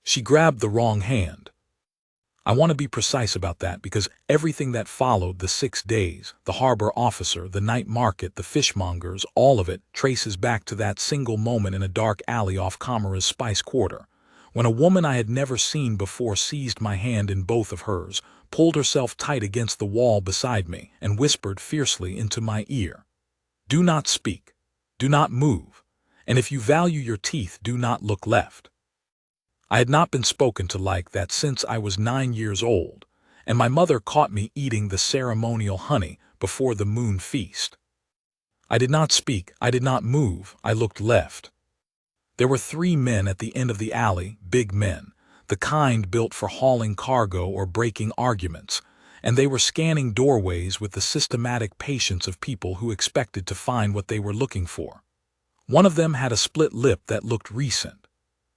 She grabbed the wrong hand. I want to be precise about that because everything that followed the 6 days, the harbor officer, the night market, the fishmongers, all of it traces back to that single moment in a dark alley off Camara's Spice Quarter, when a woman I had never seen before seized my hand in both of hers, pulled herself tight against the wall beside me, and whispered fiercely into my ear, "Do not speak, do not move, and if you value your teeth, do not look left." I had not been spoken to like that since I was 9 years old, and my mother caught me eating the ceremonial honey before the moon feast. I did not speak, I did not move, I looked left. There were 3 men at the end of the alley, big men, the kind built for hauling cargo or breaking arguments, and they were scanning doorways with the systematic patience of people who expected to find what they were looking for. One of them had a split lip that looked recent.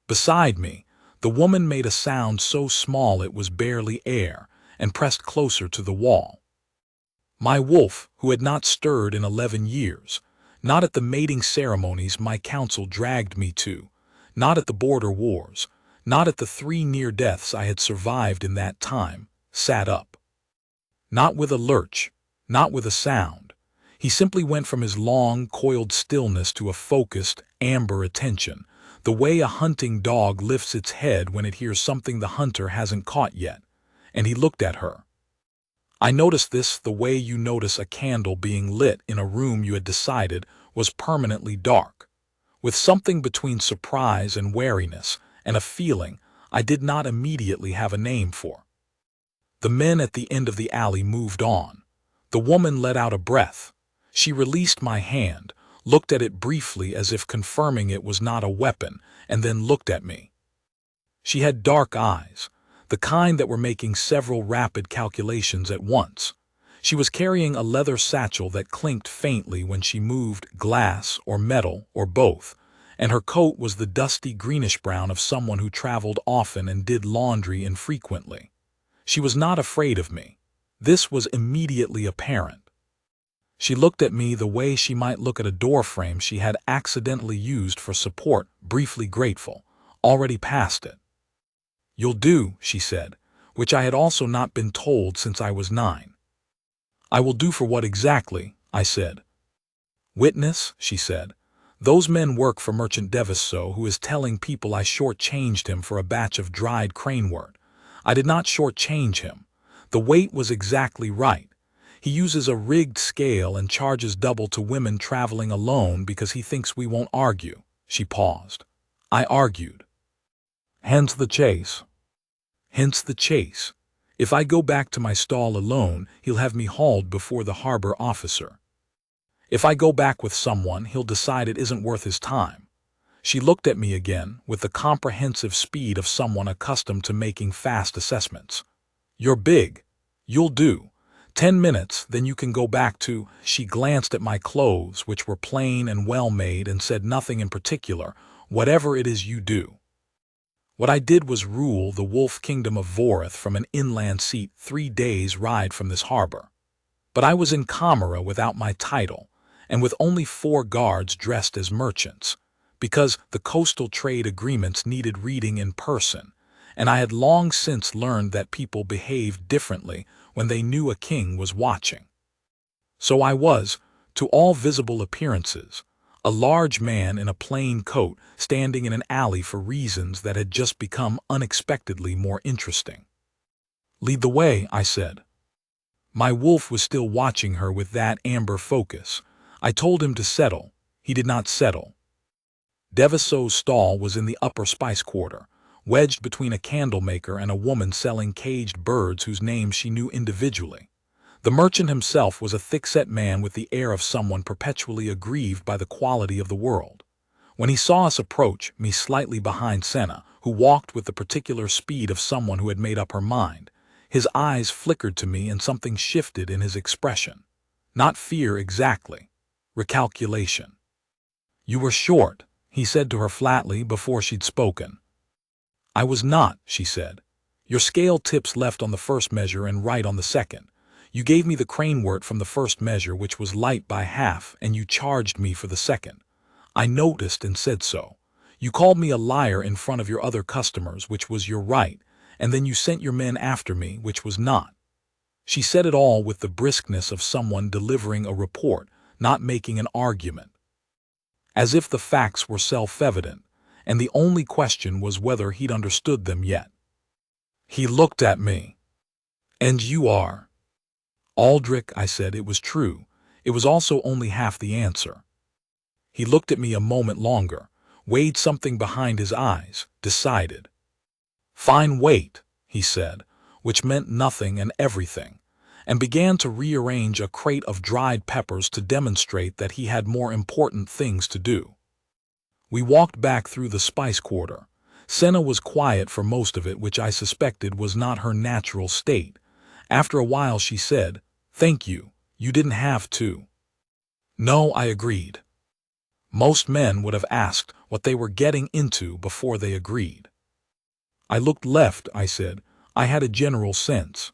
Beside me, the woman made a sound so small it was barely air, and pressed closer to the wall. My wolf, who had not stirred in 11 years, not at the mating ceremonies my council dragged me to, not at the border wars, not at the 3 near deaths I had survived in that time, sat up. Not with a lurch, not with a sound. He simply went from his long, coiled stillness to a focused, amber attention, the way a hunting dog lifts its head when it hears something the hunter hasn't caught yet, and he looked at her. I noticed this the way you notice a candle being lit in a room you had decided was permanently dark, with something between surprise and wariness, and a feeling I did not immediately have a name for. The men at the end of the alley moved on. The woman let out a breath. She released my hand, looked at it briefly as if confirming it was not a weapon, and then looked at me. She had dark eyes, the kind that were making several rapid calculations at once. She was carrying a leather satchel that clinked faintly when she moved, glass or metal or both, and her coat was the dusty greenish-brown of someone who traveled often and did laundry infrequently. She was not afraid of me. This was immediately apparent. She looked at me the way she might look at a doorframe she had accidentally used for support, briefly grateful, already past it. "You'll do," she said, which I had also not been told since I was 9. "I will do for what exactly?" I said. "Witness," she said. "Those men work for Merchant Deviso, who is telling people I short-changed him for a batch of dried cranewort. I did not short-change him. The weight was exactly right. He uses a rigged scale and charges double to women traveling alone because he thinks we won't argue." She paused. I argued. "Hence the chase." "Hence the chase. If I go back to my stall alone, he'll have me hauled before the harbor officer. If I go back with someone, he'll decide it isn't worth his time." She looked at me again with the comprehensive speed of someone accustomed to making fast assessments. "You're big. You'll do. 10 minutes, then you can go back to—" She glanced at my clothes, which were plain and well-made, and said nothing in particular, "Whatever it is you do." What I did was rule the wolf kingdom of Vorith from an inland seat 3 days' ride from this harbor. But I was in Camara without my title, and with only 4 guards dressed as merchants, because the coastal trade agreements needed reading in person, and I had long since learned that people behaved differently when they knew a king was watching. So I was, to all visible appearances, a large man in a plain coat standing in an alley for reasons that had just become unexpectedly more interesting. "Lead the way," I said. My wolf was still watching her with that amber focus. I told him to settle. He did not settle. Deviso's stall was in the upper Spice Quarter, wedged between a candlemaker and a woman selling caged birds whose names she knew individually. The merchant himself was a thick-set man with the air of someone perpetually aggrieved by the quality of the world. When he saw us approach, me slightly behind Senna, who walked with the particular speed of someone who had made up her mind, his eyes flickered to me and something shifted in his expression. Not fear exactly. Recalculation. "You were short," he said to her flatly before she'd spoken. "I was not," she said. "Your scale tips left on the first measure and right on the second. You gave me the cranewort from the first measure, which was light by half, and you charged me for the second. I noticed and said so. You called me a liar in front of your other customers, which was your right, and then you sent your men after me, which was not. She said it all with the briskness of someone delivering a report, not making an argument. As if the facts were self-evident, and the only question was whether he'd understood them yet. He looked at me. And you are? Aldrich, I said. It was true. It was also only half the answer. He looked at me a moment longer, weighed something behind his eyes, decided. Fine weight, he said, which meant nothing and everything, and began to rearrange a crate of dried peppers to demonstrate that he had more important things to do. We walked back through the spice quarter. Senna was quiet for most of it, which I suspected was not her natural state. After a while she said, "Thank you, you didn't have to." No, I agreed. Most men would have asked what they were getting into before they agreed. I looked left, I said. I had a general sense.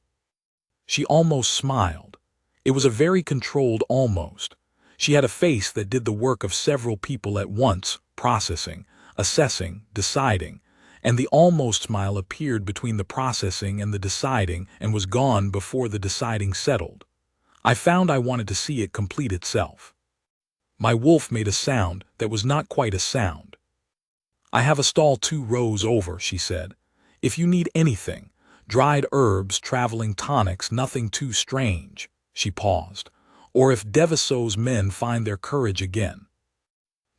She almost smiled. It was a very controlled almost. She had a face that did the work of several people at once, processing, assessing, deciding, and the almost smile appeared between the processing and the deciding and was gone before the deciding settled. I found I wanted to see it complete itself. My wolf made a sound that was not quite a sound. I have a stall 2 rows over, she said. If you need anything, dried herbs, traveling tonics, nothing too strange, she paused, or if Devaso's men find their courage again.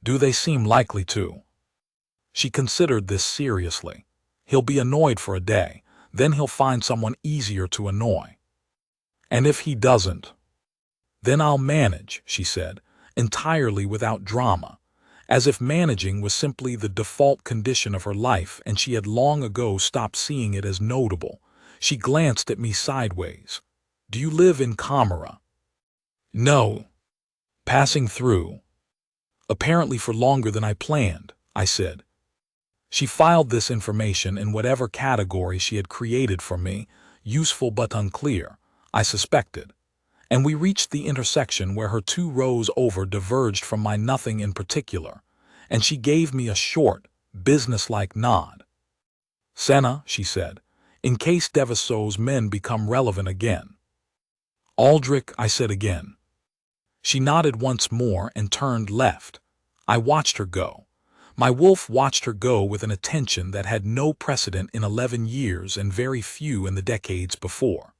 Do they seem likely to? She considered this seriously. He'll be annoyed for a day, then he'll find someone easier to annoy. And if he doesn't? Then I'll manage, she said, entirely without drama, as if managing was simply the default condition of her life and she had long ago stopped seeing it as notable. She glanced at me sideways. Do you live in Camera? No. Passing through. Apparently for longer than I planned, I said. She filed this information in whatever category she had created for me, useful but unclear, I suspected, and we reached the intersection where her 2 rows over diverged from my nothing in particular, and she gave me a short, businesslike nod. Senna, she said, in case Devaso's men become relevant again. Aldrich, I said again. She nodded once more and turned left. I watched her go. My wolf watched her go with an attention that had no precedent in 11 years and very few in the decades before.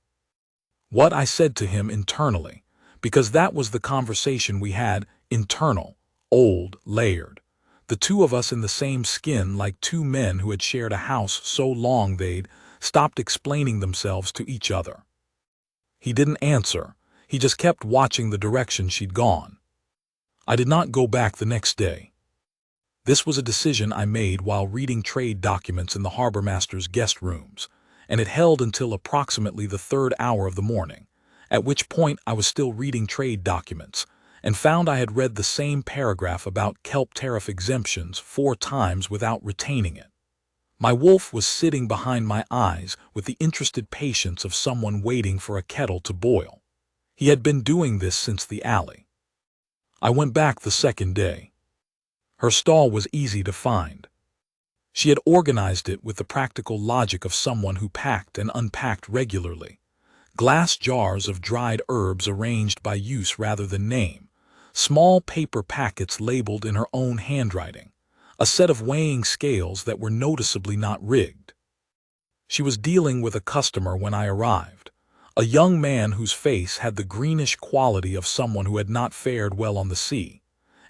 What I said to him internally, because that was the conversation we had, internal, old, layered. The 2 of us in the same skin like 2 men who had shared a house so long they'd stopped explaining themselves to each other. He didn't answer. He just kept watching the direction she'd gone. I did not go back the next day. This was a decision I made while reading trade documents in the harbormaster's guest rooms, and it held until approximately the 3rd hour of the morning, at which point I was still reading trade documents, and found I had read the same paragraph about kelp tariff exemptions 4 times without retaining it. My wolf was sitting behind my eyes with the interested patience of someone waiting for a kettle to boil. He had been doing this since the alley. I went back the 2nd day. Her stall was easy to find. She had organized it with the practical logic of someone who packed and unpacked regularly. Glass jars of dried herbs arranged by use rather than name, small paper packets labeled in her own handwriting, a set of weighing scales that were noticeably not rigged. She was dealing with a customer when I arrived, a young man whose face had the greenish quality of someone who had not fared well on the sea,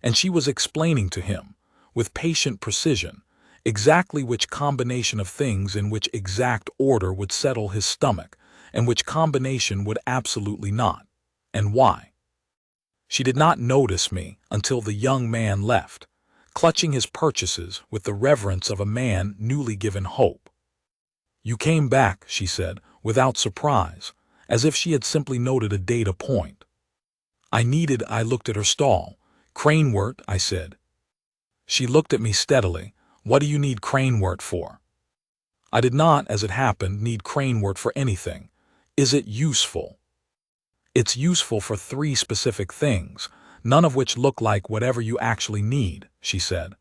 and she was explaining to him, with patient precision, exactly which combination of things in which exact order would settle his stomach, and which combination would absolutely not, and why. She did not notice me until the young man left, clutching his purchases with the reverence of a man newly given hope. You came back, she said, without surprise, as if she had simply noted a data point. I looked at her stall. Cranewort, I said. She looked at me steadily. What do you need cranewort for? I did not, as it happened, need cranewort for anything. Is it useful? It's useful for 3 specific things, none of which look like whatever you actually need, she said.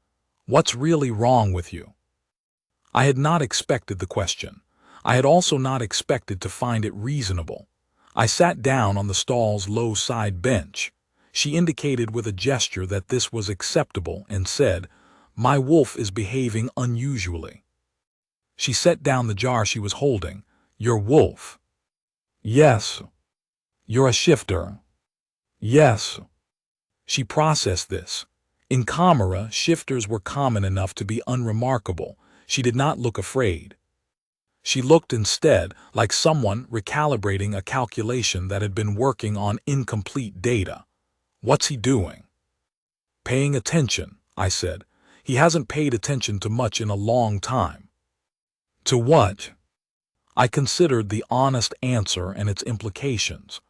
What's really wrong with you? I had not expected the question. I had also not expected to find it reasonable. I sat down on the stall's low side bench. She indicated with a gesture that this was acceptable and said, "My wolf is behaving unusually." She set down the jar she was holding. "Your wolf?" "Yes." "You're a shifter?" "Yes." She processed this. In Camera, shifters were common enough to be unremarkable. She did not look afraid. She looked instead like someone recalibrating a calculation that had been working on incomplete data. "What's he doing?" "Paying attention," I said. "He hasn't paid attention to much in a long time." "To what?" I considered the honest answer and its implications.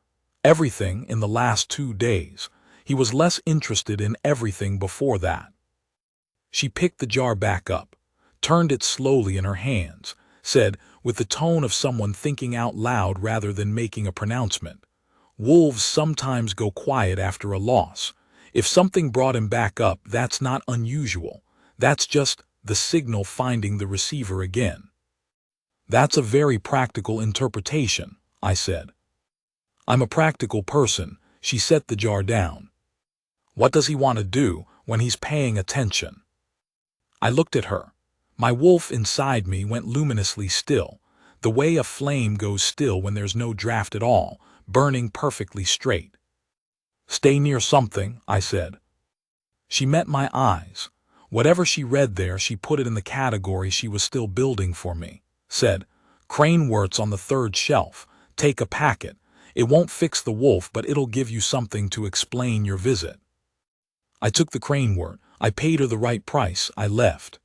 Everything in the last 2 days. He was less interested in everything before that. She picked the jar back up, turned it slowly in her hands, said, with the tone of someone thinking out loud rather than making a pronouncement, "Wolves sometimes go quiet after a loss. If something brought him back up, that's not unusual. That's just the signal finding the receiver again." "That's a very practical interpretation," I said. "I'm a practical person." She set the jar down. "What does he want to do when he's paying attention?" I looked at her. My wolf inside me went luminously still, the way a flame goes still when there's no draft at all, burning perfectly straight. "Stay near something," I said. She met my eyes. Whatever she read there, she put it in the category she was still building for me. Said, "Cranewort's on the 3rd shelf. Take a packet. It won't fix the wolf, but it'll give you something to explain your visit." I took the cranewort. I paid her the right price. I left.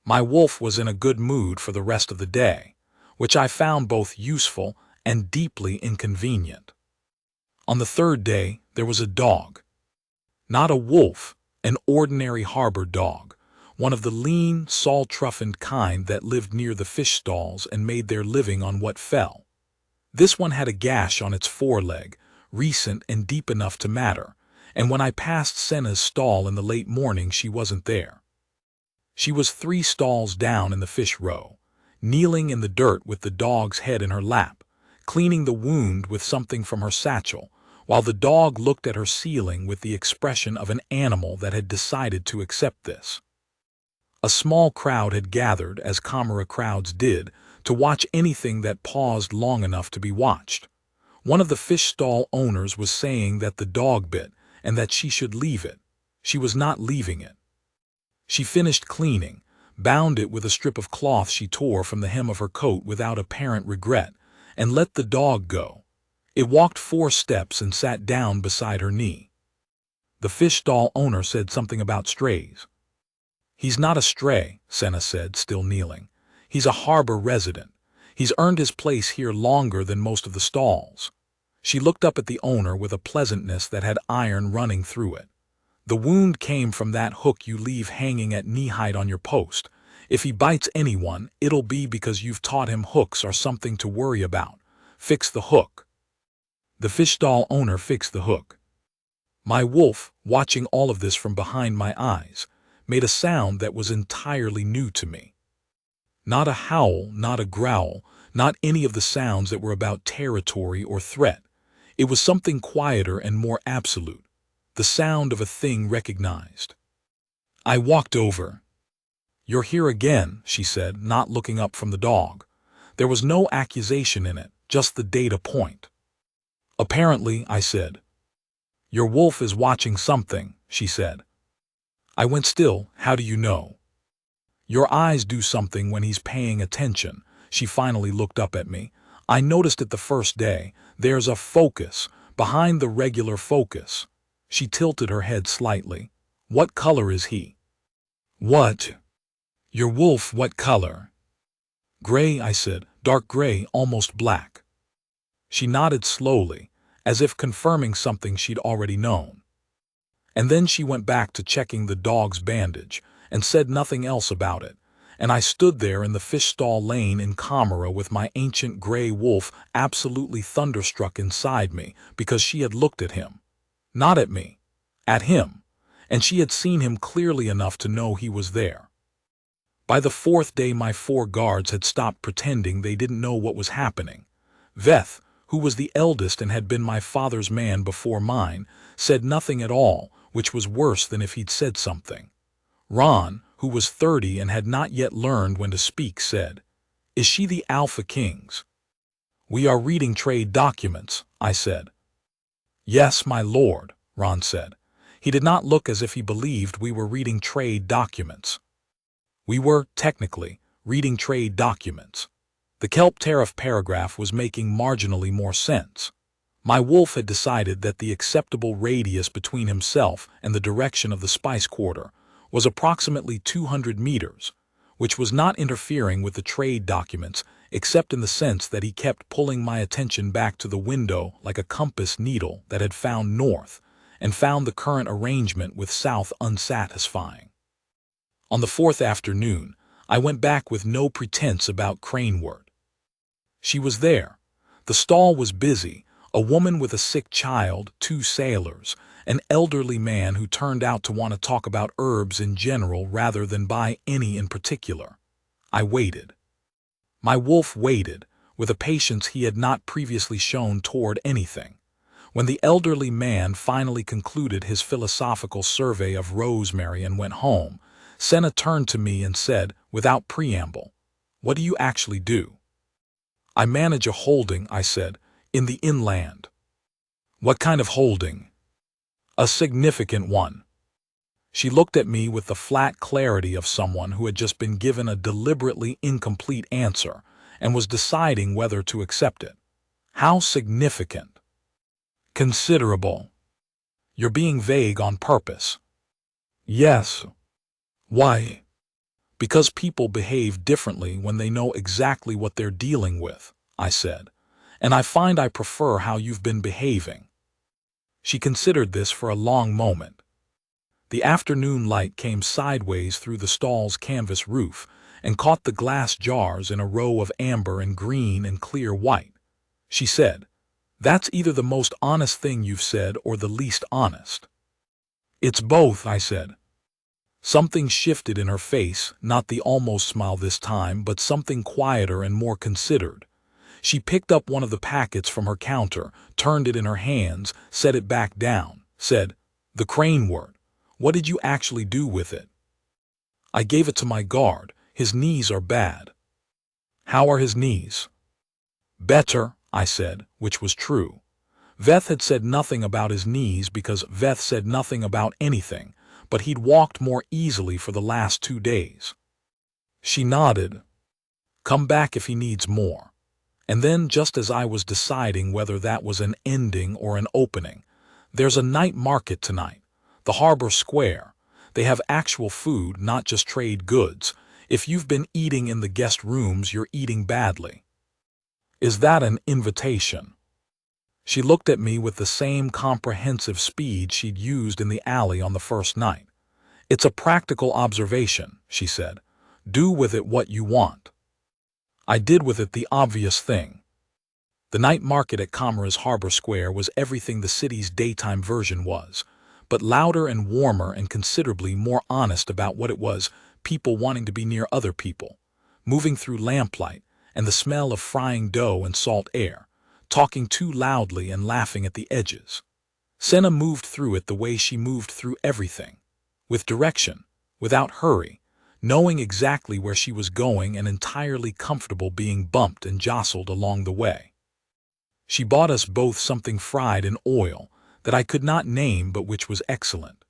My wolf was in a good mood for the rest of the day, which I found both useful and deeply inconvenient. On the 3rd day, there was a dog. Not a wolf, an ordinary harbor dog, one of the lean, salt-truffened kind that lived near the fish stalls and made their living on what fell. This one had a gash on its foreleg, recent and deep enough to matter, and when I passed Senna's stall in the late morning, she wasn't there. She was 3 stalls down in the fish row, kneeling in the dirt with the dog's head in her lap, cleaning the wound with something from her satchel, while the dog looked at her ceiling with the expression of an animal that had decided to accept this. A small crowd had gathered, as Camera crowds did, to watch anything that paused long enough to be watched. One of the fish stall owners was saying that the dog bit, and that she should leave it. She was not leaving it. She finished cleaning, bound it with a strip of cloth she tore from the hem of her coat without apparent regret, and let the dog go. It walked 4 steps and sat down beside her knee. The fish stall owner said something about strays. "He's not a stray," Senna said, still kneeling. "He's a harbor resident. He's earned his place here longer than most of the stalls." She looked up at the owner with a pleasantness that had iron running through it. "The wound came from that hook you leave hanging at knee-height on your post. If he bites anyone, it'll be because you've taught him hooks are something to worry about. Fix the hook." The fish stall owner fixed the hook. My wolf, watching all of this from behind my eyes, made a sound that was entirely new to me. Not a howl, not a growl, not any of the sounds that were about territory or threat. It was something quieter and more absolute, the sound of a thing recognized. I walked over. "You're here again," she said, not looking up from the dog. There was no accusation in it, just the data point. "Apparently," I said. "Your wolf is watching something," she said. I went still. "How do you know?" "Your eyes do something when he's paying attention." She finally looked up at me. "I noticed it the first day. There's a focus, behind the regular focus." She tilted her head slightly. "What color is he?" "What?" "Your wolf, what color?" "Gray," I said. "Dark gray, almost black." She nodded slowly, as if confirming something she'd already known. And then she went back to checking the dog's bandage, and said nothing else about it, and I stood there in the fish stall lane in Camera with my ancient gray wolf absolutely thunderstruck inside me because she had looked at him. Not at me. At him. and she had seen him clearly enough to know he was there. By the fourth day my 4 guards had stopped pretending they didn't know what was happening. Veth, who was the eldest and had been my father's man before mine, said nothing at all, which was worse than if he'd said something. Ron, who was 30 and had not yet learned when to speak, said, "Is she the Alpha Kings?" "We are reading trade documents," I said. "Yes, my lord," Ron said. He did not look as if he believed we were reading trade documents. We were, technically, reading trade documents. The kelp tariff paragraph was making marginally more sense. My wolf had decided that the acceptable radius between himself and the direction of the spice quarter was approximately 200 meters, which was not interfering with the trade documents except in the sense that he kept pulling my attention back to the window like a compass needle that had found north and found the current arrangement with south unsatisfying. On the 4th afternoon, I went back with no pretense about Craneward. She was there. The stall was busy, a woman with a sick child, 2 sailors, an elderly man who turned out to want to talk about herbs in general rather than buy any in particular. I waited. My wolf waited, with a patience he had not previously shown toward anything. When the elderly man finally concluded his philosophical survey of rosemary and went home, Senna turned to me and said, without preamble, "What do you actually do?" "I manage a holding," I said, "in the inland." "What kind of holding?" "A significant one." She looked at me with the flat clarity of someone who had just been given a deliberately incomplete answer and was deciding whether to accept it. "How significant?" "Considerable." "You're being vague on purpose." "Yes." "Why?" "Because people behave differently when they know exactly what they're dealing with," I said, "and I find I prefer how you've been behaving." She considered this for a long moment. The afternoon light came sideways through the stall's canvas roof and caught the glass jars in a row of amber and green and clear white. She said, "That's either the most honest thing you've said or the least honest." "It's both," I said. Something shifted in her face, not the almost smile this time, but something quieter and more considered. She picked up one of the packets from her counter, turned it in her hands, set it back down, said, "The Craneward. What did you actually do with it?" "I gave it to my guard. His knees are bad." "How are his knees?" "Better," I said, which was true. Veth had said nothing about his knees because Veth said nothing about anything, but he'd walked more easily for the last 2 days. She nodded. "Come back if he needs more." And then, just as I was deciding whether that was an ending or an opening, "There's a night market tonight. The Harbor Square. They have actual food, not just trade goods. If you've been eating in the guest rooms, you're eating badly." "Is that an invitation?" She looked at me with the same comprehensive speed she'd used in the alley on the first night. "It's a practical observation," she said. "Do with it what you want." I did with it the obvious thing. The night market at Comera's Harbor Square was everything the city's daytime version was, but louder and warmer and considerably more honest about what it was, people wanting to be near other people, moving through lamplight and the smell of frying dough and salt air, talking too loudly and laughing at the edges. Senna moved through it the way she moved through everything, with direction, without hurry, knowing exactly where she was going and entirely comfortable being bumped and jostled along the way. She bought us both something fried in oil that I could not name but which was excellent.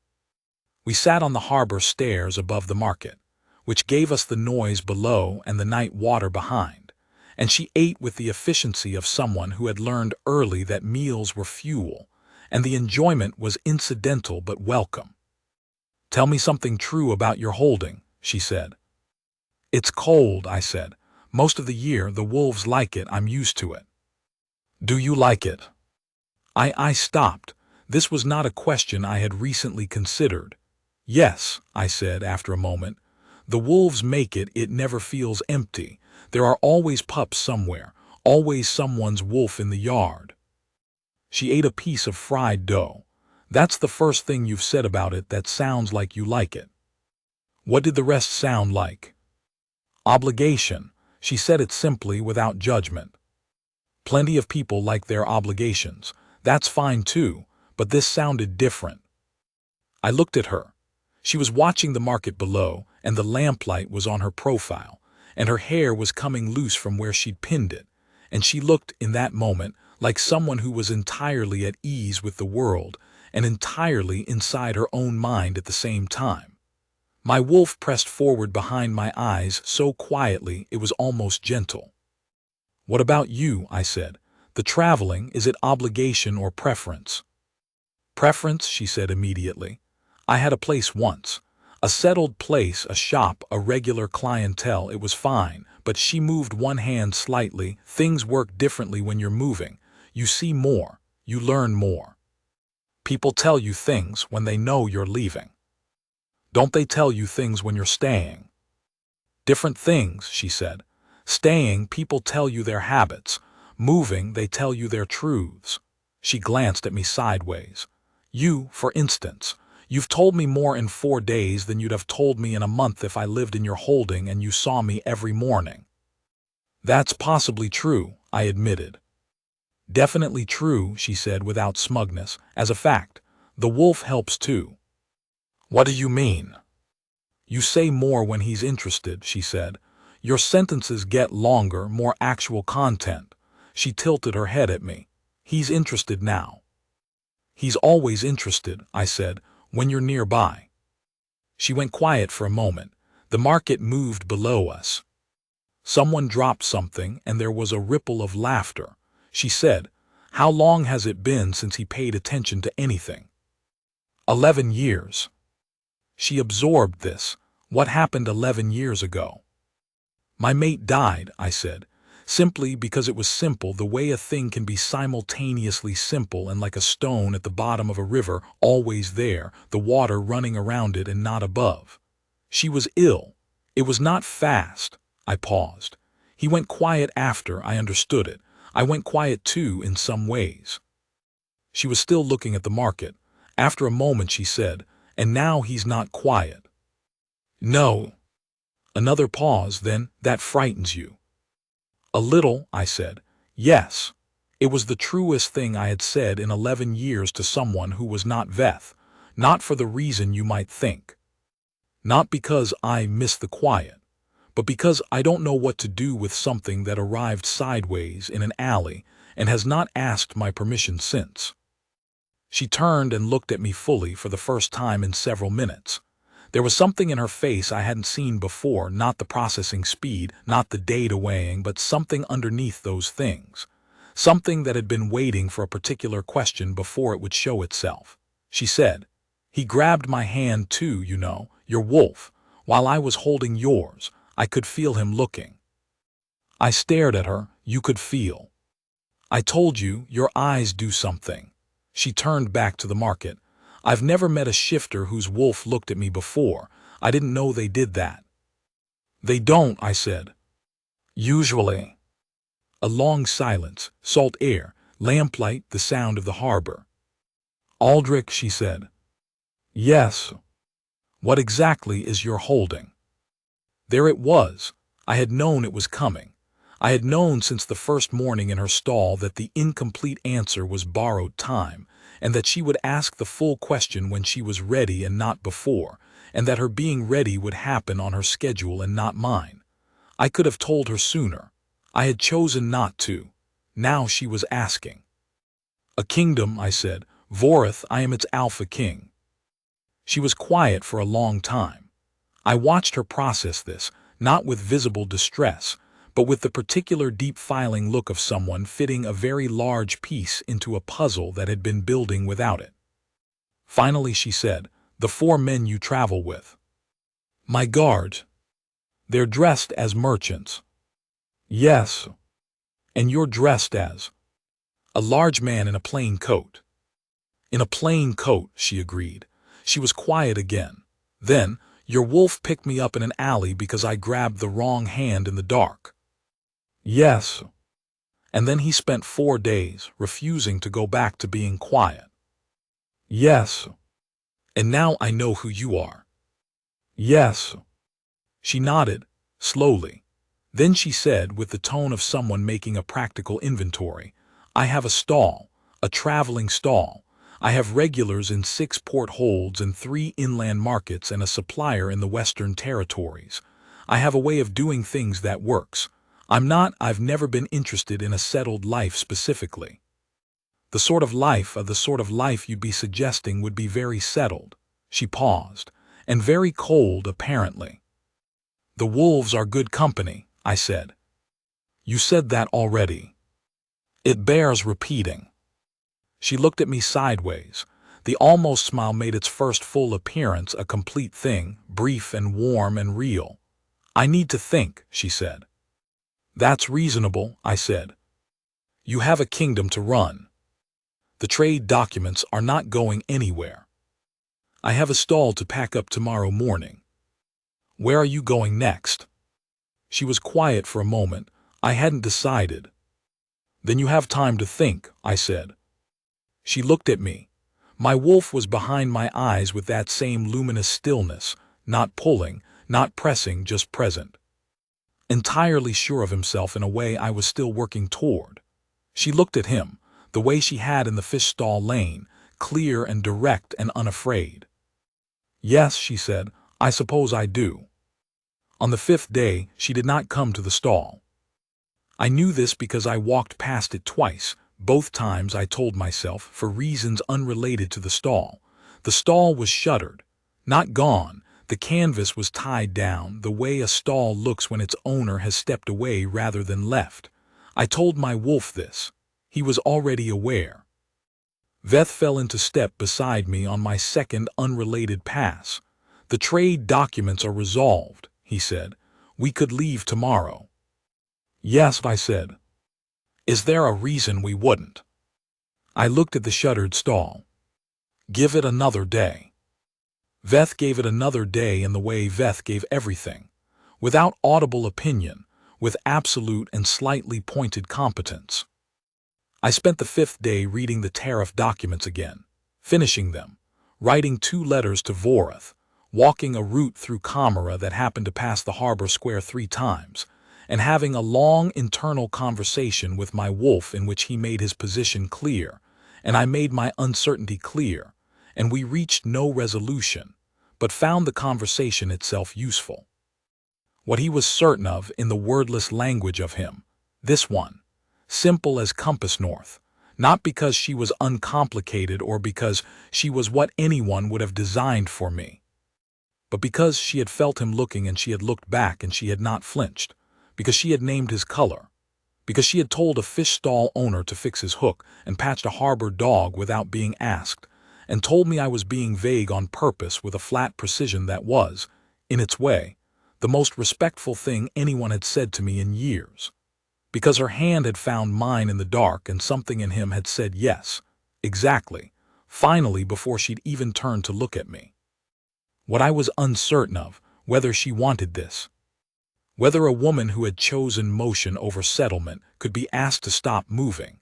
We sat on the harbor stairs above the market, which gave us the noise below and the night water behind, and she ate with the efficiency of someone who had learned early that meals were fuel, and the enjoyment was incidental but welcome. "Tell me something true about your holding," she said. "It's cold," I said. "Most of the year the wolves like it. I'm used to it." "Do you like it?" I stopped. This was not a question I had recently considered. "Yes," I said after a moment. "The wolves make it. It never feels empty. There are always pups somewhere, always someone's wolf in the yard." She ate a piece of fried dough. That's the first thing you've said about it that sounds like you like it. What did the rest sound like? Obligation. She said it simply, without judgment. Plenty of people like their obligations. That's fine too, but this sounded different. I looked at her. She was watching the market below, and the lamplight was on her profile, and her hair was coming loose from where she'd pinned it, and she looked, in that moment, like someone who was entirely at ease with the world, and entirely inside her own mind at the same time. My wolf pressed forward behind my eyes so quietly it was almost gentle. "What about you?" I said. "The traveling, is it obligation or preference?" "Preference," she said immediately. "I had a place once. A settled place, a shop, a regular clientele, it was fine, but," she moved one hand slightly, "things work differently when you're moving. You see more, you learn more. People tell you things when they know you're leaving. Don't they tell you things when you're staying?" "Different things," she said. "Staying, people tell you their habits. Moving, they tell you their truths." She glanced at me sideways. "You, for instance, you've told me more in 4 days than you'd have told me in a month if I lived in your holding and you saw me every morning." "That's possibly true," I admitted. "Definitely true," she said without smugness. "As a fact, the wolf helps too." "What do you mean?" "You say more when he's interested," she said. "Your sentences get longer, more actual content." She tilted her head at me. "He's interested now." "He's always interested," I said, "when you're nearby." She went quiet for a moment. The market moved below us. Someone dropped something, and there was a ripple of laughter. She said, "How long has it been since he paid attention to anything?" 11 years. She absorbed this. What happened 11 years ago? "My mate died," I said, simply because it was simple, the way a thing can be simultaneously simple and like a stone at the bottom of a river, always there, the water running around it and not above. She was ill. It was not fast. I paused. He went quiet after I understood it. I went quiet too in some ways. She was still looking at the market. After a moment she said, "And now he's not quiet." "No." Another pause, then, "That frightens you." "A little," I said. "Yes." It was the truest thing I had said in 11 years to someone who was not Veth, not for the reason you might think. Not because I miss the quiet, but because I don't know what to do with something that arrived sideways in an alley and has not asked my permission since. She turned and looked at me fully for the first time in several minutes. There was something in her face I hadn't seen before, not the processing speed, not the data weighing, but something underneath those things. Something that had been waiting for a particular question before it would show itself. She said, "He grabbed my hand too, you know, your wolf. While I was holding yours, I could feel him looking." I stared at her. "You could feel." "I told you, your eyes do something." She turned back to the market. "I've never met a shifter whose wolf looked at me before. I didn't know they did that." "They don't," I said. "Usually." A long silence, salt air, lamplight, the sound of the harbor. "Aldrich," she said. "Yes." "What exactly is your holding?" There it was. I had known it was coming. I had known since the first morning in her stall that the incomplete answer was borrowed time, and that she would ask the full question when she was ready and not before, and that her being ready would happen on her schedule and not mine. I could have told her sooner. I had chosen not to. Now she was asking. "A kingdom," I said. "Vorith, I am its alpha king." She was quiet for a long time. I watched her process this, not with visible distress, but with the particular deep-filing look of someone fitting a very large piece into a puzzle that had been building without it. Finally she said, "The 4 men you travel with." "My guards." "They're dressed as merchants." "Yes." "And you're dressed as?" "A large man in a plain coat." "In a plain coat," she agreed. She was quiet again. Then, "Your wolf picked me up in an alley because I grabbed the wrong hand in the dark." "Yes." "And then he spent 4 days refusing to go back to being quiet." Yes. And now I know who you are. Yes. She nodded, slowly. Then she said, with the tone of someone making a practical inventory, I have a stall, a traveling stall. I have regulars in 6 port holds and 3 inland markets and a supplier in the Western Territories. I have a way of doing things that works. I've never been interested in a settled life specifically. The sort of life you'd be suggesting would be very settled. She paused. And very cold, apparently. The wolves are good company, I said. You said that already. It bears repeating. She looked at me sideways. The almost smile made its first full appearance a complete thing, brief and warm and real. I need to think, she said. That's reasonable, I said. You have a kingdom to run. The trade documents are not going anywhere. I have a stall to pack up tomorrow morning. Where are you going next? She was quiet for a moment. I hadn't decided. Then you have time to think, I said. She looked at me. My wolf was behind my eyes with that same luminous stillness, not pulling, not pressing, just present. Entirely sure of himself in a way I was still working toward. She looked at him, the way she had in the fish stall lane, clear and direct and unafraid. Yes, she said, I suppose I do. On the 5th day, she did not come to the stall. I knew this because I walked past it twice. Both times I told myself, for reasons unrelated to the stall. The stall was shuttered. Not gone. The canvas was tied down, the way a stall looks when its owner has stepped away rather than left. I told my wolf this. He was already aware. Veth fell into step beside me on my second unrelated pass. The trade documents are resolved, he said. We could leave tomorrow. Yes, I said. Is there a reason we wouldn't? I looked at the shuttered stall. Give it another day. Veth gave it another day in the way Veth gave everything, without audible opinion, with absolute and slightly pointed competence. I spent the 5th day reading the tariff documents again, finishing them, writing 2 letters to Vorath, walking a route through Camera that happened to pass the harbor square 3 times, and having a long internal conversation with my wolf in which he made his position clear, and I made my uncertainty clear, and we reached no resolution, but found the conversation itself useful. What he was certain of in the wordless language of him, this one, simple as compass north, not because she was uncomplicated or because she was what anyone would have designed for me, but because she had felt him looking and she had looked back and she had not flinched, because she had named his color, because she had told a fish stall owner to fix his hook and patched a harbor dog without being asked, and told me I was being vague on purpose with a flat precision that was, in its way, the most respectful thing anyone had said to me in years. Because her hand had found mine in the dark and something in him had said yes, exactly, finally before she'd even turned to look at me. What I was uncertain of, whether she wanted this. Whether a woman who had chosen motion over settlement could be asked to stop moving,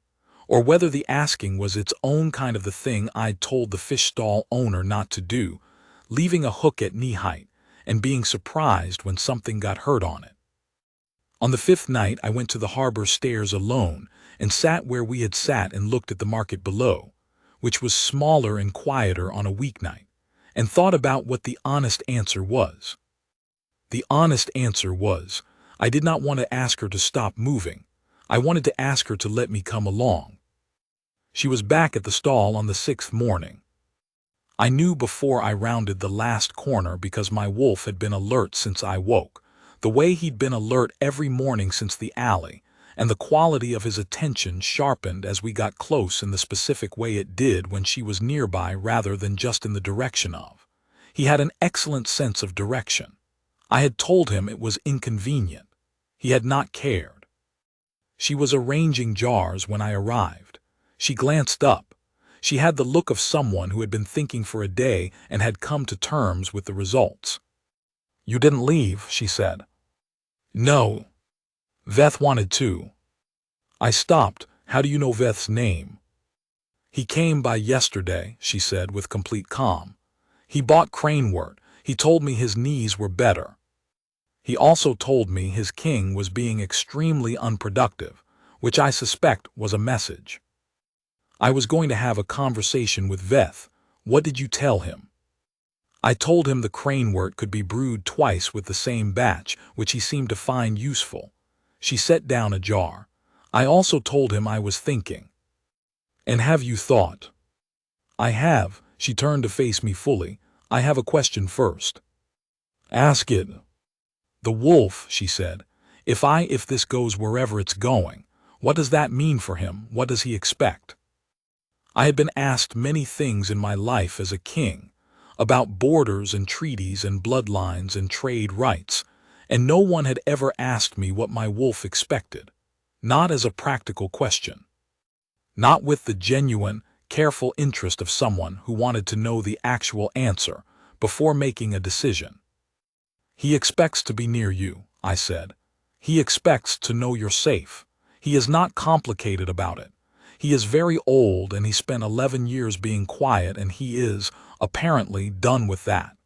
or whether the asking was its own kind of the thing I'd told the fish stall owner not to do, leaving a hook at knee height and being surprised when something got hurt on it. On the 5th night I went to the harbor stairs alone and sat where we had sat and looked at the market below, which was smaller and quieter on a weeknight, and thought about what the honest answer was. The honest answer was, I did not want to ask her to stop moving. I wanted to ask her to let me come along. She was back at the stall on the 6th morning. I knew before I rounded the last corner because my wolf had been alert since I woke, the way he'd been alert every morning since the alley, and the quality of his attention sharpened as we got close in the specific way it did when she was nearby rather than just in the direction of. He had an excellent sense of direction. I had told him it was inconvenient. He had not cared. She was arranging jars when I arrived. She glanced up. She had the look of someone who had been thinking for a day and had come to terms with the results. You didn't leave, she said. No. Veth wanted to. I stopped. How do you know Veth's name? He came by yesterday, she said with complete calm. He bought cranewort. He told me his knees were better. He also told me his king was being extremely unproductive, which I suspect was a message. I was going to have a conversation with Veth. What did you tell him? I told him the cranewort could be brewed twice with the same batch, which he seemed to find useful. She set down a jar. I also told him I was thinking. And have you thought? I have. She turned to face me fully. I have a question first. Ask it. The wolf, she said. If this goes wherever it's going, what does that mean for him? What does he expect? I had been asked many things in my life as a king, about borders and treaties and bloodlines and trade rights, and no one had ever asked me what my wolf expected, not as a practical question. Not with the genuine, careful interest of someone who wanted to know the actual answer before making a decision. He expects to be near you, I said. He expects to know you're safe. He is not complicated about it. He is very old and he spent 11 years being quiet and he is, apparently, done with that.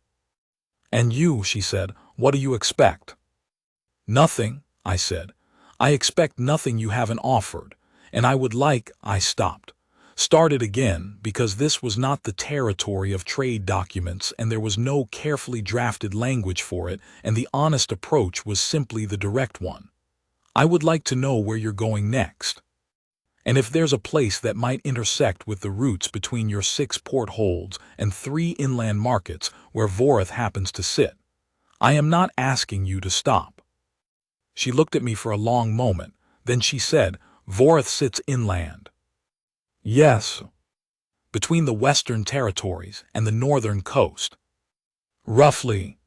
And you, she said, what do you expect? Nothing, I said. I expect nothing you haven't offered, and I stopped. Started again because this was not the territory of trade documents and there was no carefully drafted language for it, and the honest approach was simply the direct one. I would like to know where you're going next. And if there's a place that might intersect with the routes between your 6 portholds and 3 inland markets where Vorith happens to sit. I am not asking you to stop. She looked at me for a long moment, then she said, Vorith sits inland. Yes. Between the western territories and the northern coast. Roughly.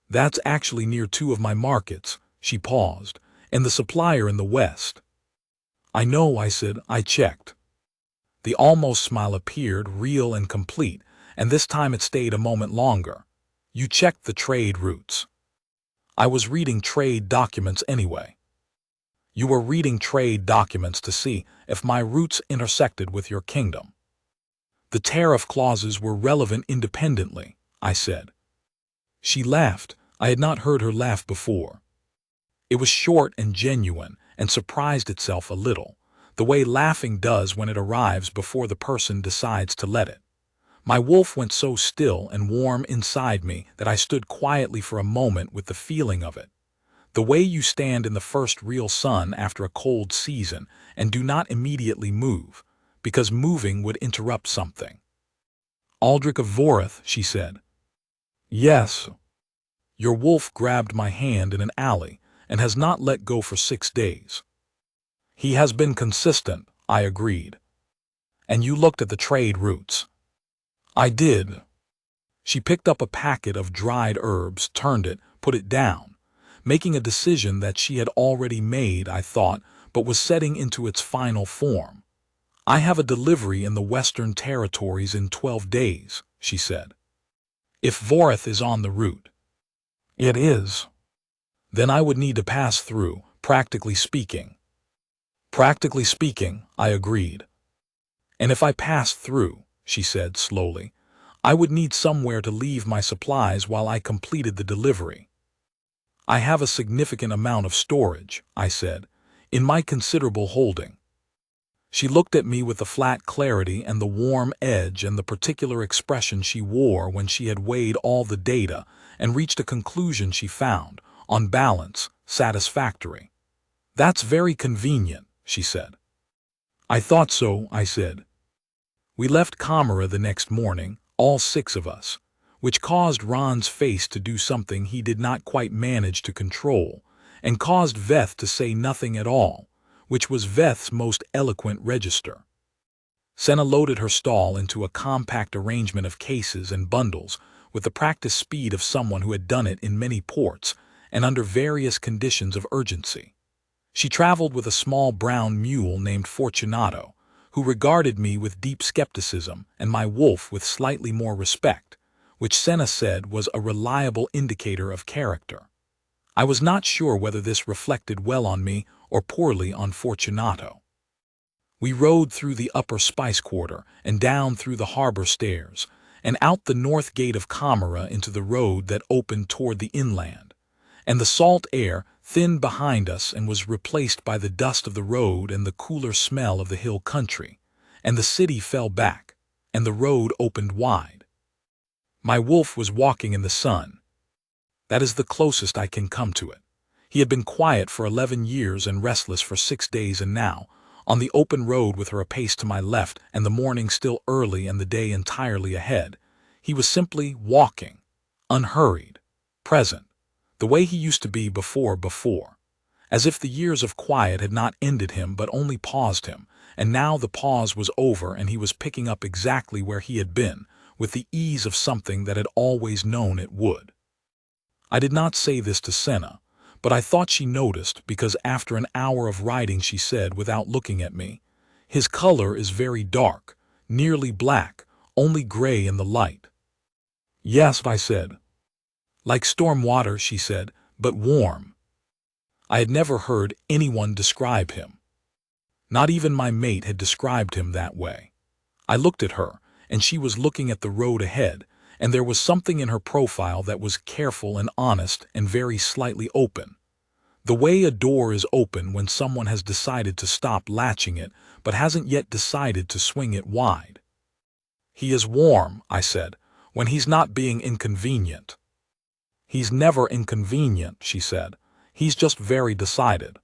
That's actually near 2 of my markets, she paused, and the supplier in the west. I know, I said. I checked. The almost smile appeared real and complete, and this time it stayed a moment longer. You checked the trade routes. I was reading trade documents anyway. You were reading trade documents to see if my routes intersected with your kingdom. The tariff clauses were relevant independently, I said. She laughed. I had not heard her laugh before. It was short and genuine, and surprised itself a little, the way laughing does when it arrives before the person decides to let it. My wolf went so still and warm inside me that I stood quietly for a moment with the feeling of it. The way you stand in the first real sun after a cold season and do not immediately move, because moving would interrupt something. Aldrich of Vorith, she said. Yes. Your wolf grabbed my hand in an alley and has not let go for 6 days. He has been consistent, I agreed. And you looked at the trade routes. I did. She picked up a packet of dried herbs, turned it, put it down, making a decision that she had already made, I thought, but was setting into its final form. I have a delivery in the Western Territories in 12 days, she said. If Vorith is on the route. It is. Then I would need to pass through, practically speaking. Practically speaking, I agreed. And if I passed through, she said slowly, I would need somewhere to leave my supplies while I completed the delivery. I have a significant amount of storage, I said, in my considerable holding. She looked at me with the flat clarity and the warm edge and the particular expression she wore when she had weighed all the data and reached a conclusion she found, on balance, satisfactory. That's very convenient, she said. I thought so, I said. We left Kamara the next morning, all 6 of us, which caused Ron's face to do something he did not quite manage to control, and caused Veth to say nothing at all, which was Veth's most eloquent register. Senna loaded her stall into a compact arrangement of cases and bundles with the practiced speed of someone who had done it in many ports and under various conditions of urgency. She traveled with a small brown mule named Fortunato, who regarded me with deep skepticism and my wolf with slightly more respect, which Senna said was a reliable indicator of character. I was not sure whether this reflected well on me or poorly on Fortunato. We rode through the upper spice quarter and down through the harbor stairs and out the north gate of Camera into the road that opened toward the inland. And the salt air thinned behind us and was replaced by the dust of the road and the cooler smell of the hill country. And the city fell back, and the road opened wide. My wolf was walking in the sun. That is the closest I can come to it. He had been quiet for 11 years and restless for 6 days, and now, on the open road with her apace to my left and the morning still early and the day entirely ahead, he was simply walking, unhurried, present, the way he used to be before, as if the years of quiet had not ended him but only paused him, and now the pause was over and he was picking up exactly where he had been, with the ease of something that had always known it would. I did not say this to Senna, but I thought she noticed because after an hour of riding she said, without looking at me, "His color is very dark, nearly black, only gray in the light." "Yes," I said. "Like storm water," she said, "but warm." I had never heard anyone describe him. Not even my mate had described him that way. I looked at her, and she was looking at the road ahead, and there was something in her profile that was careful and honest and very slightly open. The way a door is open when someone has decided to stop latching it but hasn't yet decided to swing it wide. "He is warm," I said, "when he's not being inconvenient." "He's never inconvenient," she said. "He's just very decided."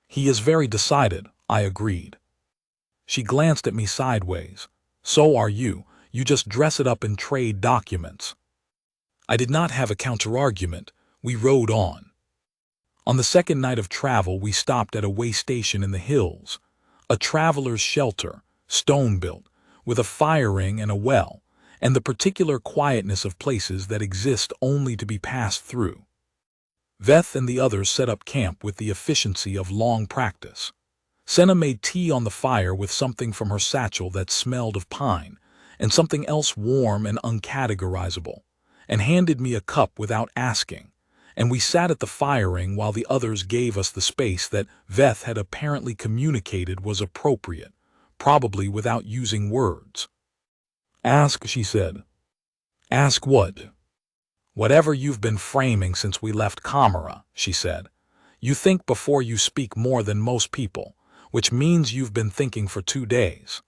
"He is very decided," I agreed. She glanced at me sideways. "So are you. You just dress it up in trade documents." I did not have a counterargument. We rode on. On the second night of travel we stopped at a way station in the hills, a traveler's shelter, stone-built, with a fire ring and a well, and the particular quietness of places that exist only to be passed through. Veth and the others set up camp with the efficiency of long practice. Senna made tea on the fire with something from her satchel that smelled of pine, and something else warm and uncategorizable, and handed me a cup without asking, and we sat at the firing while the others gave us the space that Veth had apparently communicated was appropriate, probably without using words. "Ask," she said. "Ask what?" "Whatever you've been framing since we left Camera," she said. "You think before you speak more than most people, which means you've been thinking for 2 days."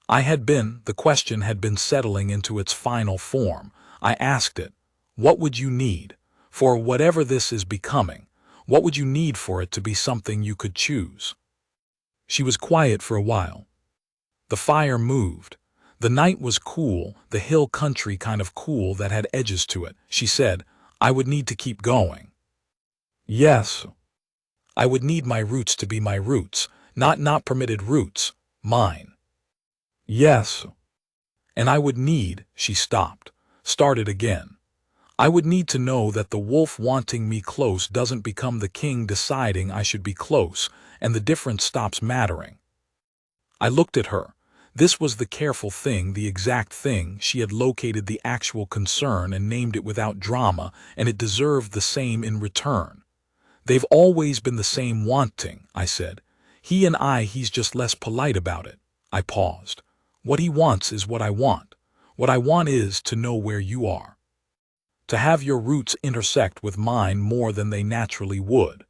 The question had been settling into its final form. I asked it, "What would you need? For whatever this is becoming, what would you need for it to be something you could choose?" She was quiet for a while. The fire moved. The night was cool, the hill country kind of cool that had edges to it. She said, "I would need to keep going." "Yes. I would need my roots to be my roots, not permitted roots, mine." "Yes. And I would need," she stopped, started again. "I would need to know that the wolf wanting me close doesn't become the king deciding I should be close, and the difference stops mattering." I looked at her. This was the careful thing, the exact thing. She had located the actual concern and named it without drama, and it deserved the same in return. "They've always been the same wanting," I said. "He and he's just less polite about it." I paused. "What he wants is what I want. What I want is to know where you are. To have your roots intersect with mine more than they naturally would.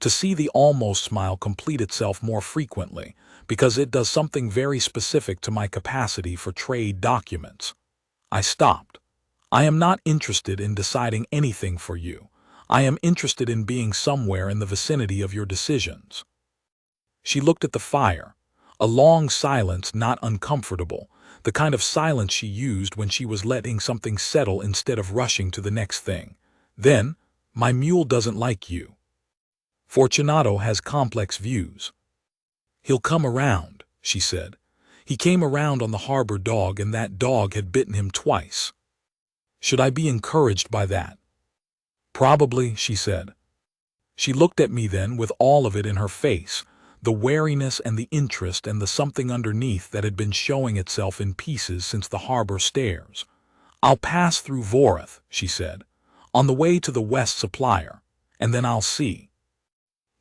To see the almost smile complete itself more frequently, because it does something very specific to my capacity for trade documents." I stopped. "I am not interested in deciding anything for you. I am interested in being somewhere in the vicinity of your decisions." She looked at the fire. A long silence, not uncomfortable, the kind of silence she used when she was letting something settle instead of rushing to the next thing. Then, "My mule doesn't like you. Fortunato has complex views." "He'll come around," she said. "He came around on the harbor dog, and that dog had bitten him twice." "Should I be encouraged by that?" "Probably," she said. She looked at me then with all of it in her face, the wariness and the interest and the something underneath that had been showing itself in pieces since the harbor stairs. "I'll pass through Voreth," she said, "on the way to the West Supplier, and then I'll see."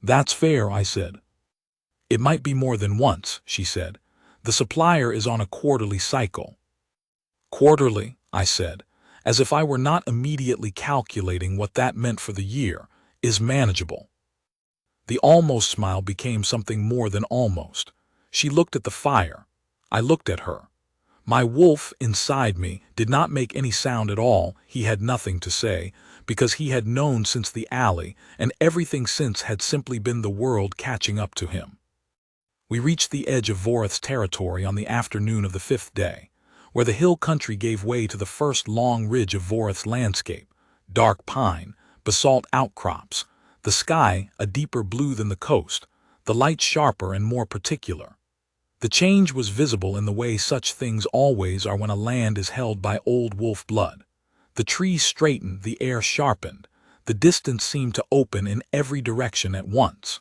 "That's fair," I said. It might be more than once, she said. The supplier is on a quarterly cycle. Quarterly, I said, as if I were not immediately calculating what that meant for the year, is manageable. The almost smile became something more than almost. She looked at the fire. I looked at her. My wolf inside me did not make any sound at all. He had nothing to say, because he had known since the alley, and everything since had simply been the world catching up to him. We reached the edge of Voreth's territory on the afternoon of the 5th day, where the hill country gave way to the first long ridge of Voreth's landscape, dark pine, basalt outcrops, the sky a deeper blue than the coast, the light sharper and more particular. The change was visible in the way such things always are when a land is held by old wolf blood. The trees straightened, the air sharpened, the distance seemed to open in every direction at once.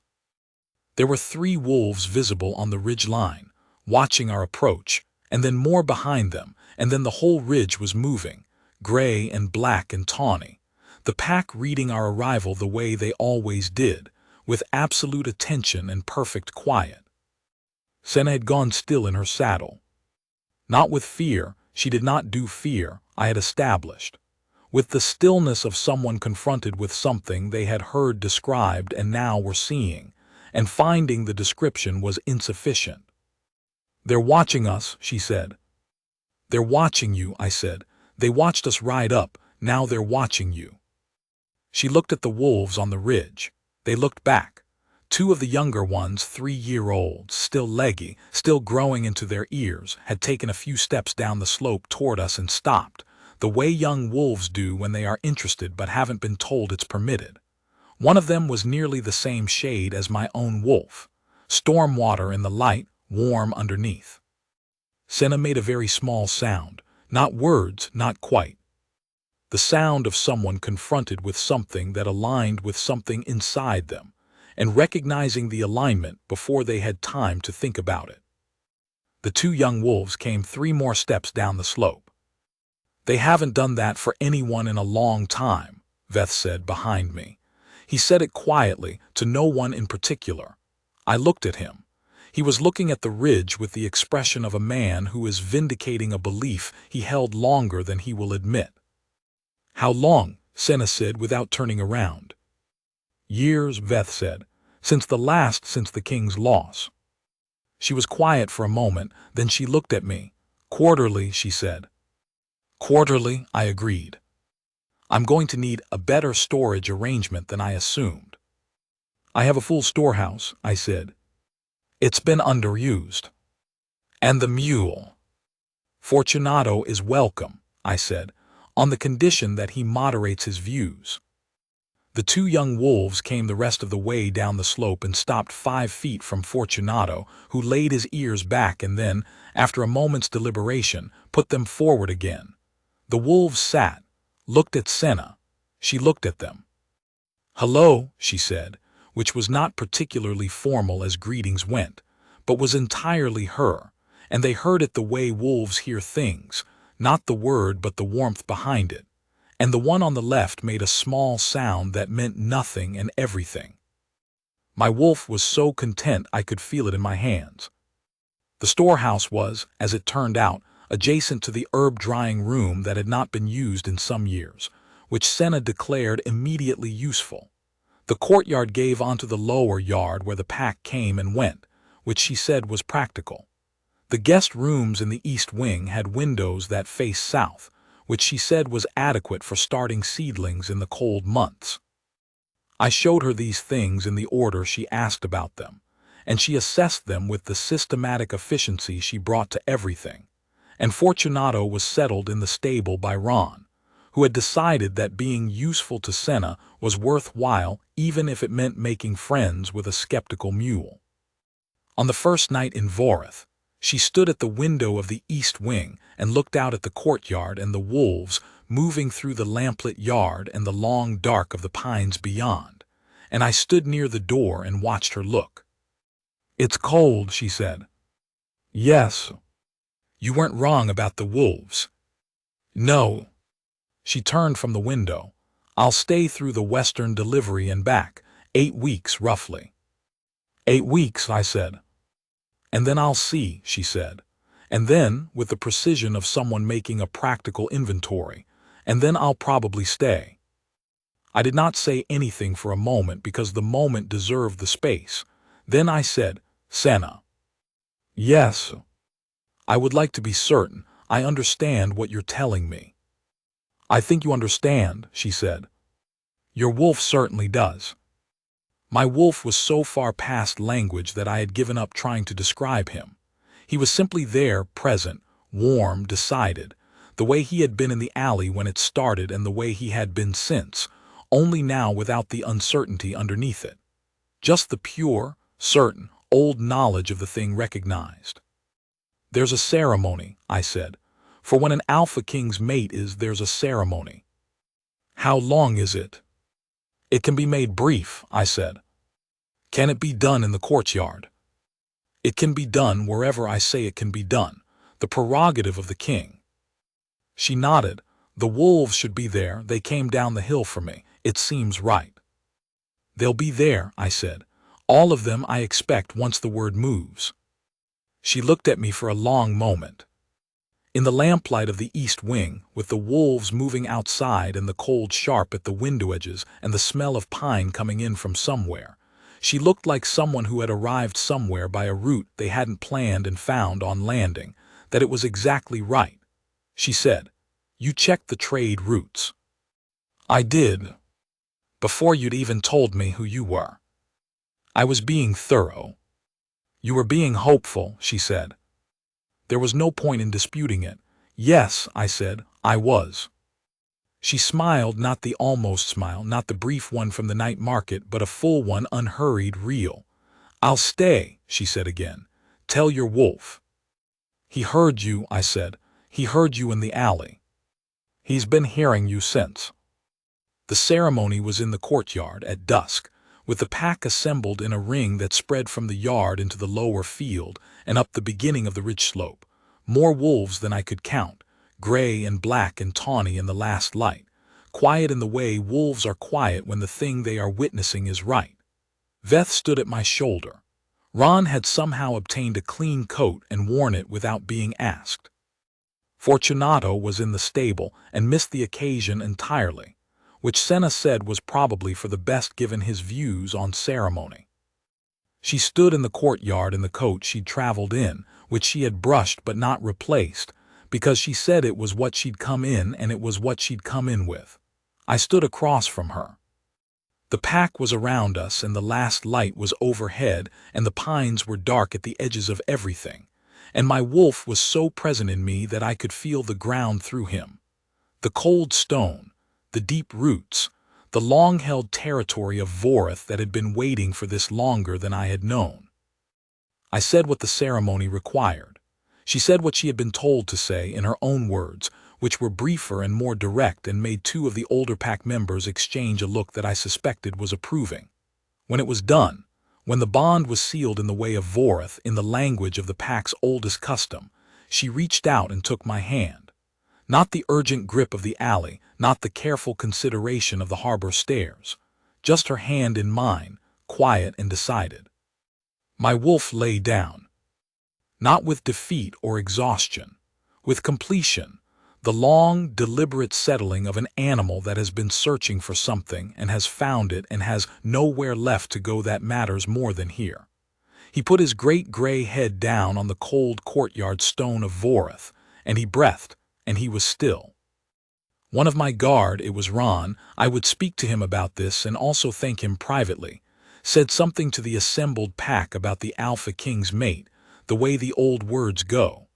There were 3 wolves visible on the ridge line, watching our approach, and then more behind them, and then the whole ridge was moving, gray and black and tawny, the pack reading our arrival the way they always did, with absolute attention and perfect quiet. Senna had gone still in her saddle. Not with fear, she did not do fear, I had established. With the stillness of someone confronted with something they had heard described and now were seeing, and finding the description was insufficient. "They're watching us," she said. "They're watching you," I said. "They watched us ride up, now they're watching you." She looked at the wolves on the ridge. They looked back. 2 of the younger ones, 3-year-olds, still leggy, still growing into their ears, had taken a few steps down the slope toward us and stopped, the way young wolves do when they are interested but haven't been told it's permitted. One of them was nearly the same shade as my own wolf, storm water in the light, warm underneath. Senna made a very small sound, not words, not quite. The sound of someone confronted with something that aligned with something inside them, and recognizing the alignment before they had time to think about it. The 2 young wolves came 3 more steps down the slope. "They haven't done that for anyone in a long time," Veth said behind me. He said it quietly, to no one in particular. I looked at him. He was looking at the ridge with the expression of a man who is vindicating a belief he held longer than he will admit. "How long?" Senna said without turning around. "Years," Veth said. Since the king's loss." She was quiet for a moment, then she looked at me. "Quarterly," she said. "Quarterly," I agreed. "I'm going to need a better storage arrangement than I assumed." "I have a full storehouse," I said. "It's been underused." "And the mule." "Fortunato is welcome," I said, "on the condition that he moderates his views." The 2 young wolves came the rest of the way down the slope and stopped 5 feet from Fortunato, who laid his ears back and then, after a moment's deliberation, put them forward again. The wolves sat, looked at Senna. She looked at them. "Hello," she said, which was not particularly formal as greetings went, but was entirely her, and they heard it the way wolves hear things, not the word but the warmth behind it. And the one on the left made a small sound that meant nothing and everything. My wolf was so content I could feel it in my hands. The storehouse was, as it turned out, adjacent to the herb drying room that had not been used in some years, which Senna declared immediately useful. The courtyard gave onto the lower yard where the pack came and went, which she said was practical. The guest rooms in the east wing had windows that faced south, which she said was adequate for starting seedlings in the cold months. I showed her these things in the order she asked about them, and she assessed them with the systematic efficiency she brought to everything, and Fortunato was settled in the stable by Ron, who had decided that being useful to Senna was worthwhile even if it meant making friends with a skeptical mule. On the first night in Voreth, she stood at the window of the east wing and looked out at the courtyard and the wolves moving through the lamplit yard and the long dark of the pines beyond, and I stood near the door and watched her look. "It's cold," she said. "Yes." "You weren't wrong about the wolves." "No." She turned from the window. "I'll stay through the western delivery and back, 8 weeks roughly." 8 weeks, I said. And then I'll see, she said. And then, with the precision of someone making a practical inventory, and then I'll probably stay. I did not say anything for a moment because the moment deserved the space. Then I said, Senna. Yes. I would like to be certain I understand what you're telling me. I think you understand, she said. Your wolf certainly does. My wolf was so far past language that I had given up trying to describe him. He was simply there, present, warm, decided, the way he had been in the alley when it started and the way he had been since, only now without the uncertainty underneath it. Just the pure, certain, old knowledge of the thing recognized. There's a ceremony, I said. For when an alpha king's mate is, there's a ceremony. How long is it? It can be made brief, I said. Can it be done in the courtyard? It can be done wherever I say it can be done, the prerogative of the king. She nodded. The wolves should be there. They came down the hill for me. It seems right. They'll be there, I said. All of them, I expect, once the word moves. She looked at me for a long moment. In the lamplight of the east wing, with the wolves moving outside and the cold sharp at the window edges and the smell of pine coming in from somewhere, she looked like someone who had arrived somewhere by a route they hadn't planned and found on landing that it was exactly right. She said, You checked the trade routes. I did. Before you'd even told me who you were. I was being thorough. You were being hopeful, she said. There was no point in disputing it. Yes, I said, I was. She smiled, not the almost smile, not the brief one from the night market, but a full one, unhurried, real. I'll stay, she said again. Tell your wolf. He heard you, I said. He heard you in the alley. He's been hearing you since. The ceremony was in the courtyard at dusk, with the pack assembled in a ring that spread from the yard into the lower field and up the beginning of the ridge slope. More wolves than I could count, gray and black and tawny in the last light, quiet in the way wolves are quiet when the thing they are witnessing is right. Veth stood at my shoulder. Ron had somehow obtained a clean coat and worn it without being asked. Fortunato was in the stable and missed the occasion entirely, which Senna said was probably for the best given his views on ceremony. She stood in the courtyard in the coat she'd traveled in, which she had brushed but not replaced, because she said it was what she'd come in and it was what she'd come in with. I stood across from her. The pack was around us and the last light was overhead and the pines were dark at the edges of everything, and my wolf was so present in me that I could feel the ground through him. The cold stone, the deep roots, the long-held territory of Vorith that had been waiting for this longer than I had known. I said what the ceremony required. She said what she had been told to say in her own words, which were briefer and more direct and made two of the older pack members exchange a look that I suspected was approving. When it was done, when the bond was sealed in the way of Vorith in the language of the pack's oldest custom, she reached out and took my hand. Not the urgent grip of the alley, not the careful consideration of the harbor stairs. Just her hand in mine, quiet and decided. My wolf lay down. Not with defeat or exhaustion. With completion. The long, deliberate settling of an animal that has been searching for something and has found it and has nowhere left to go that matters more than here. He put his great gray head down on the cold courtyard stone of Vorith, and he breathed, and he was still. One of my guard, it was Ron, I would speak to him about this and also thank him privately, said something to the assembled pack about the Alpha King's mate, the way the old words go.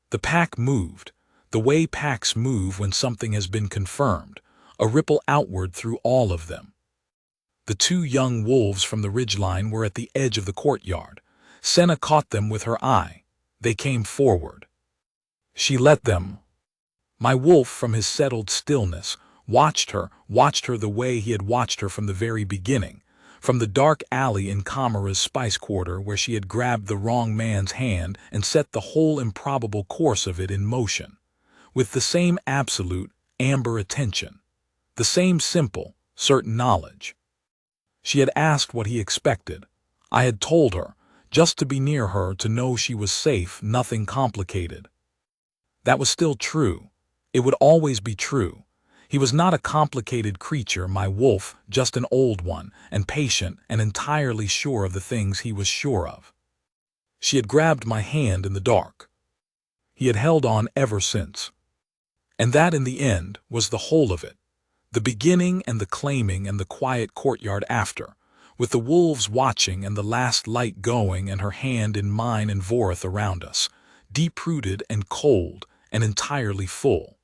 The pack moved, the way packs move when something has been confirmed, a ripple outward through all of them. The two young wolves from the ridgeline were at the edge of the courtyard. Senna caught them with her eye. They came forward. She let them. My wolf, from his settled stillness, watched her the way he had watched her from the very beginning, from the dark alley in Kamara's spice quarter where she had grabbed the wrong man's hand and set the whole improbable course of it in motion, with the same absolute, amber attention, the same simple, certain knowledge. She had asked what he expected. I had told her, just to be near her, to know she was safe, nothing complicated. That was still true. It would always be true. He was not a complicated creature, my wolf, just an old one, and patient, and entirely sure of the things he was sure of. She had grabbed my hand in the dark. He had held on ever since. And that, in the end, was the whole of it. The beginning and the claiming and the quiet courtyard after, with the wolves watching and the last light going and her hand in mine and Vorith around us, deep-rooted and cold and entirely full.